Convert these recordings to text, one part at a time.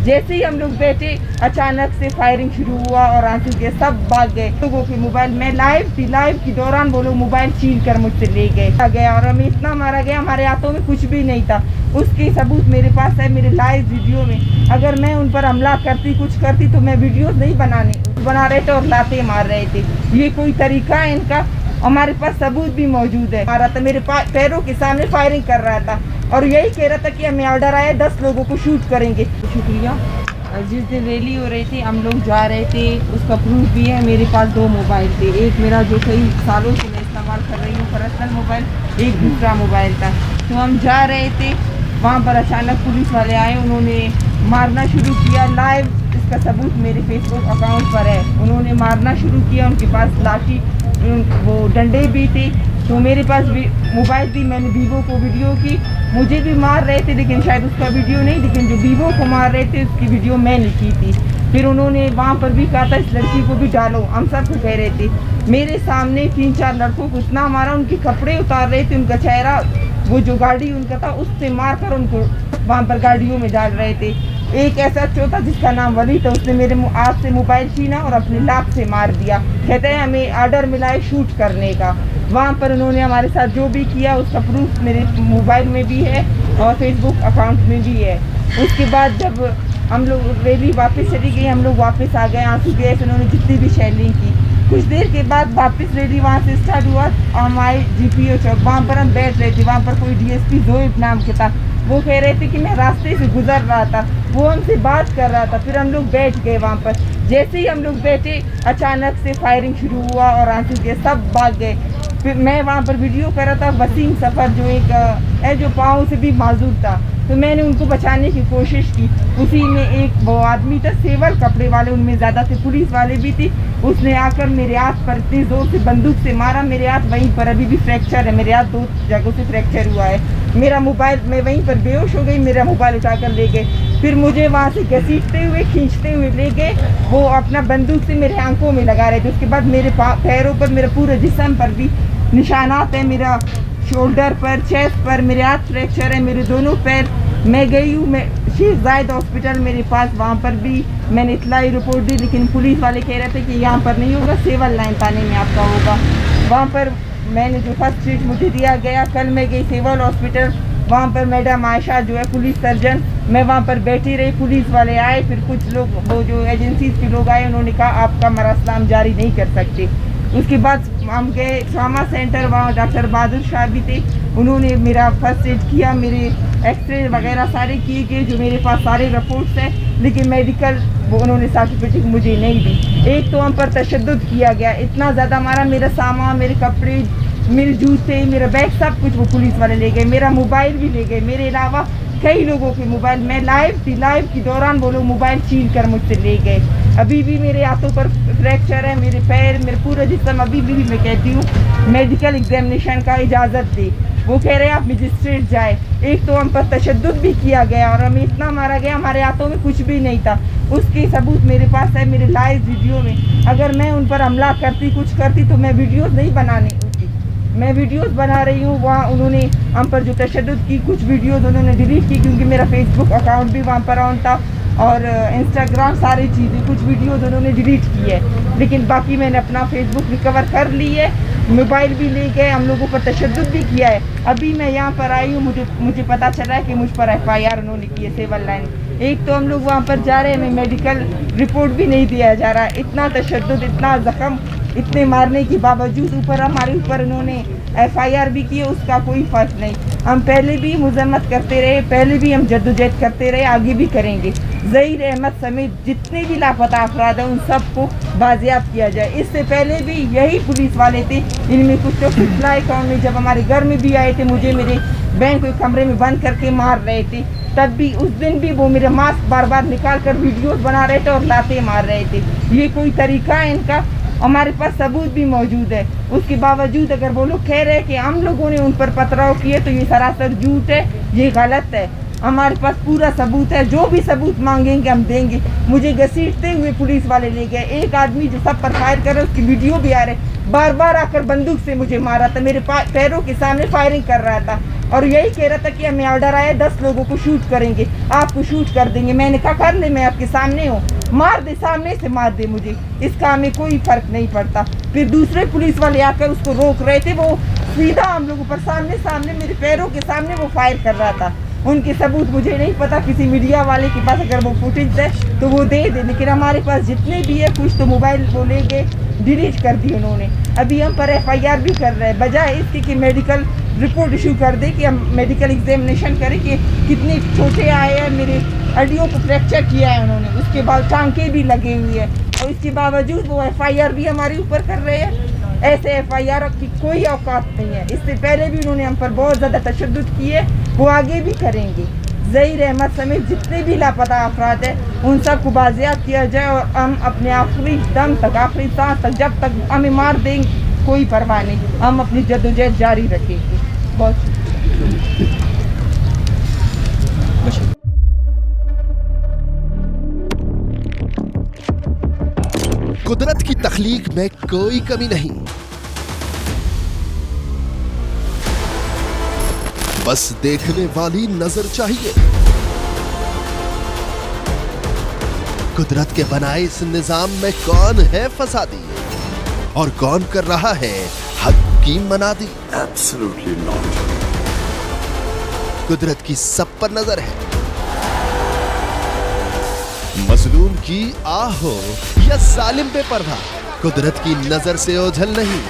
जैसे ही हम लोग बैठे अचानक से फायरिंग शुरू हुआ और आंसू के सब भाग गए। लोगों के मोबाइल में लाइव थी, लाइव के दौरान वो लोग मोबाइल छीन कर मुझसे ले गए और हमें इतना मारा गया, हमारे हाथों में कुछ भी नहीं था। उसके सबूत मेरे पास है, मेरे लाइव वीडियो में। अगर मैं उन पर हमला करती, कुछ करती तो मैं वीडियोस नहीं बना रहे थे और लाते मार रहे थे। ये कोई तरीका है इनका? हमारे पास सबूत भी मौजूद है। मारा था, मेरे पैरों के सामने फायरिंग कर रहा था और यही कह रहा था कि हमें ऑर्डर आया 10 लोगों को शूट करेंगे। शुक्रिया। जिस दिन रैली हो रही थी हम लोग जा रहे थे, उसका प्रूफ भी है। मेरे पास 2 मोबाइल थे, एक मेरा जो कई सालों से मैं इस्तेमाल कर रही हूँ पर्सनल मोबाइल, एक दूसरा मोबाइल था। तो हम जा रहे थे, वहाँ पर अचानक पुलिस वाले आए, उन्होंने मारना शुरू किया। लाइव इसका सबूत मेरे फेसबुक अकाउंट पर है। उन्होंने मारना शुरू किया, उनके पास लाठी, वो डंडे भी थे। तो मेरे पास भी मोबाइल थी, मैंने वीवो को वीडियो की। मुझे भी मार रहे थे लेकिन शायद उसका वीडियो नहीं, लेकिन जो वीवो को मार रहे थे उसकी वीडियो मैंने की थी। फिर उन्होंने वहाँ पर भी कहा था इस लड़की को भी डालो, हम सबको कह रहे थे। मेरे सामने 3-4 लड़कों को इतना मारा, उनके कपड़े उतार रहे थे, उनका चेहरा, वो जो गाड़ी उनका था उससे मार कर उनको वहाँ पर गाड़ियों में डाल रहे थे। एक ऐसा चौथा जिसका नाम वली था, उसने मेरे हाथ से मोबाइल छीना और अपनी लात से मार दिया। कहते हैं हमें ऑर्डर मिला है शूट करने का। वहाँ पर उन्होंने हमारे साथ जो भी किया उसका प्रूफ मेरे मोबाइल में भी है और फेसबुक अकाउंट में भी है। उसके बाद जब हम लोग रैली वापस चली गई, हम लोग वापस आ गए आंसू गैस, उन्होंने जितनी भी शेलिंग की। कुछ देर के बाद वापस रैली वहाँ से स्टार्ट हुआ। हम आए GPO चौक, वहाँ पर हम बैठ रहे थे। वहाँ पर कोई DSP जोएब नाम के था, वो कह रहे थे कि मैं रास्ते से गुजर रहा था, वो हमसे बात कर रहा था। फिर हम लोग बैठ गए वहाँ पर। जैसे ही हम लोग बैठे अचानक से फायरिंग शुरू हुआ और आंसू के सब भाग गए। फिर मैं वहाँ पर वीडियो कर रहा था, वसीम सफ़र जो एक है जो पाँव से भी माजूर था, तो मैंने उनको बचाने की कोशिश की। उसी में एक वो आदमी था सेवल कपड़े वाले, उनमें ज़्यादा थे, पुलिस वाले भी थी। उसने आकर मेरे हाथ पर इतनी ज़ोर से बंदूक से मारा, मेरे हाथ वहीं पर अभी भी फ्रैक्चर है, मेरे हाथ 2 जगहों से फ्रैक्चर हुआ है। मेरा मोबाइल, मैं वहीं पर बेहोश हो गई, मेरा मोबाइल उठाकर ले गए। फिर मुझे वहाँ से घसीटते हुए खींचते हुए ले गए, वो अपना बंदूक से मेरे आंखों में लगा रहे थे। उसके बाद मेरे पैरों पर, मेरे पूरे जिस्म पर भी निशानात हैं, मेरा शोल्डर पर, चेस्ट पर मेरे हाथ फ्रैक्चर है, मेरे दोनों पैर। मैं गई हूँ, मैं शेख जायद हॉस्पिटल मेरे पास, वहाँ पर भी मैंने इतलाई रिपोर्ट दी, लेकिन पुलिस वाले कह रहे थे कि यहाँ पर नहीं होगा, सिविल लाइन थाने में आपका होगा। वहाँ पर मैंने जो फर्स्ट एड मुझे दिया गया। कल मैं गई सिविल हॉस्पिटल, वहाँ पर मैडम आयशा जो है पुलिस सर्जन, मैं वहाँ पर बैठी रही। पुलिस वाले आए, फिर कुछ लोग वो जो एजेंसीज के लोग आए, उन्होंने कहा आपका मरसला हम जारी नहीं कर सकते। उसके बाद हम गए ट्रामा सेंटर, वहाँ डॉक्टर बहादुर शाह भी थे, उन्होंने मेरा फर्स्ट एड किया, मेरे एक्सरे वगैरह सारे किए गए, जो मेरे पास सारे रिपोर्ट्स हैं, लेकिन मेडिकल वो उन्होंने सर्टिफिकेट मुझे नहीं दी। एक तो हम पर तशद्दुद किया गया, इतना ज़्यादा मारा, मेरा सामान, मेरे कपड़े, मेरे जूते, मेरा बैग, सब कुछ वो पुलिस वाले ले गए। मेरा मोबाइल भी ले गए, मेरे अलावा कई लोगों के मोबाइल। मैं लाइव थी, लाइव के दौरान वो लोग मोबाइल छीन कर मुझसे ले गए। अभी भी मेरे हाथों पर फ्रैक्चर है, मेरे पैर, मेरे पूरा जिस्म। अभी भी मैं कहती हूँ मेडिकल एग्जामिनेशन का इजाज़त दे। वो कह रहे हैं आप मजिस्ट्रेट जाए। एक तो हम पर तशद्दुद भी किया गया और हमें इतना मारा गया, हमारे हाथों में कुछ भी नहीं था। उसके सबूत मेरे पास है, मेरे लाइव वीडियो में। अगर मैं उन पर हमला करती, कुछ करती तो मैं वीडियोस नहीं बनाने, मैं वीडियोस बना रही हूँ। वहाँ उन्होंने हम पर जो तशद्दुद की, कुछ वीडियोस उन्होंने डिलीट की, क्योंकि मेरा फेसबुक अकाउंट भी वहाँ पर ऑन था और इंस्टाग्राम, सारी चीज़ें, कुछ वीडियोस उन्होंने डिलीट की है, लेकिन बाकी मैंने अपना फेसबुक रिकवर कर ली है। मोबाइल भी ले गए, हम लोगों पर तशद्दुद भी किया है। अभी मैं यहाँ पर आई हूँ, मुझे पता चला है कि मुझ पर FIR उन्होंने की है, सिविल लाइन। एक तो हम लोग वहाँ पर जा रहे हैं, हमें मेडिकल रिपोर्ट भी नहीं दिया जा रहा है। इतना तशद्दुद, इतना ज़ख्म, इतने मारने के बावजूद ऊपर हमारे ऊपर उन्होंने FIR भी की है, उसका कोई फ़र्क नहीं। हम पहले भी मुज़म्मत करते रहे, पहले भी हम जद्दोजहद करते रहे, आगे भी करेंगे। ज़हीर अहमद समेत जितने भी लापता अफराद हैं उन सबको बाजियाब किया जाए। इससे पहले भी यही पुलिस वाले थे, इनमें कुछ तो पिछला अकाउंट में जब हमारे घर में भी आए थे, मुझे मेरे बैंक के कमरे में बंद करके मार रहे थे, तब भी उस दिन भी वो मेरा मास्क बार बार निकाल कर वीडियोस बना रहे थे और लाते मार रहे थे। ये कोई तरीका है इनका? हमारे पास सबूत भी मौजूद है। उसके बावजूद अगर वो लोग कह रहे हैं कि हम लोगों ने उन पर पथराव किए, तो ये सरासर झूठ है, ये गलत है। हमारे पास पूरा सबूत है, जो भी सबूत मांगेंगे हम देंगे। मुझे घसीटते हुए पुलिस वाले ले गए। एक आदमी जो सब पर फायर कर रहा है, उसकी वीडियो भी आ रही, बार बार आकर बंदूक से मुझे मारा था, मेरे पैरों के सामने फायरिंग कर रहा था और यही कह रहा था कि हमें ऑर्डर आया 10 लोगों को शूट करेंगे, आपको शूट कर देंगे। मैंने कहा कर ले, मैं आपके सामने हूँ, मार दे, सामने से मार दे मुझे, इसका हमें कोई फर्क नहीं पड़ता। फिर दूसरे पुलिस वाले आकर उसको रोक रहे थे, वो सीधा हम लोगों पर सामने सामने मेरे पैरों के सामने वो फायर कर रहा था। उनके सबूत मुझे नहीं पता, किसी मीडिया वाले के पास अगर वो फुटेज है तो वो दे दे, लेकिन हमारे पास जितने भी है कुछ तो मोबाइल वो ले गए, डिलीट कर दी उन्होंने। अभी हम पर FIR भी कर रहे हैं, बजाय इसके कि मेडिकल रिपोर्ट इशू कर दे, कि हम मेडिकल एग्जामिनेशन करें कि कितने छोटे आए हैं। मेरे हड्डियों को फ्रैक्चर किया है उन्होंने, उसके बाद टांके भी लगे हुए हैं, और इसके बावजूद वो FIR भी हमारे ऊपर कर रहे हैं। ऐसे FIR की कोई औकात नहीं है। इससे पहले भी उन्होंने हम पर बहुत ज़्यादा तशद्दुद किए, वो आगे भी करेंगे। ज़हीर अहमद समेत जितने भी लापता अफराद हैं उन सबको बाजियाब किया जाए, और हम अपने आखिरी दम तक, आखिरी सांस तक, जब तक हमें मार देंगे कोई परवाह नहीं, हम अपनी जद्दोजहद जारी रखेंगे। बहुत कुदरत की तख्लीक में कोई कमी नहीं, बस देखने वाली नजर चाहिए। कुदरत के बनाए इस निजाम में कौन है फसादी और कौन कर रहा है हक की मनादी? Absolutely not. कुदरत की सब पर नजर है, मजलूम की आह हो या जालिम बेपरवाह, कुदरत की नजर से ओझल नहीं।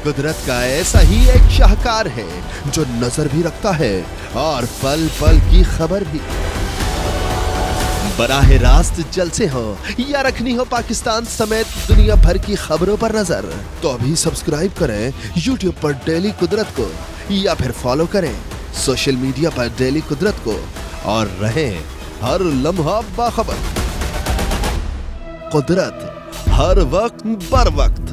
कुदरत का ऐसा ही एक शाहकार है जो नजर भी रखता है और पल पल की खबर भी। बराह रास्त जलसे हो या रखनी हो पाकिस्तान समेत दुनिया भर की खबरों पर नजर, तो अभी सब्सक्राइब करें YouTube पर डेली कुदरत को, या फिर फॉलो करें सोशल मीडिया पर डेली कुदरत को, और रहें हर लम्हा बाखबर। कुदरत हर वक्त बर वक्त।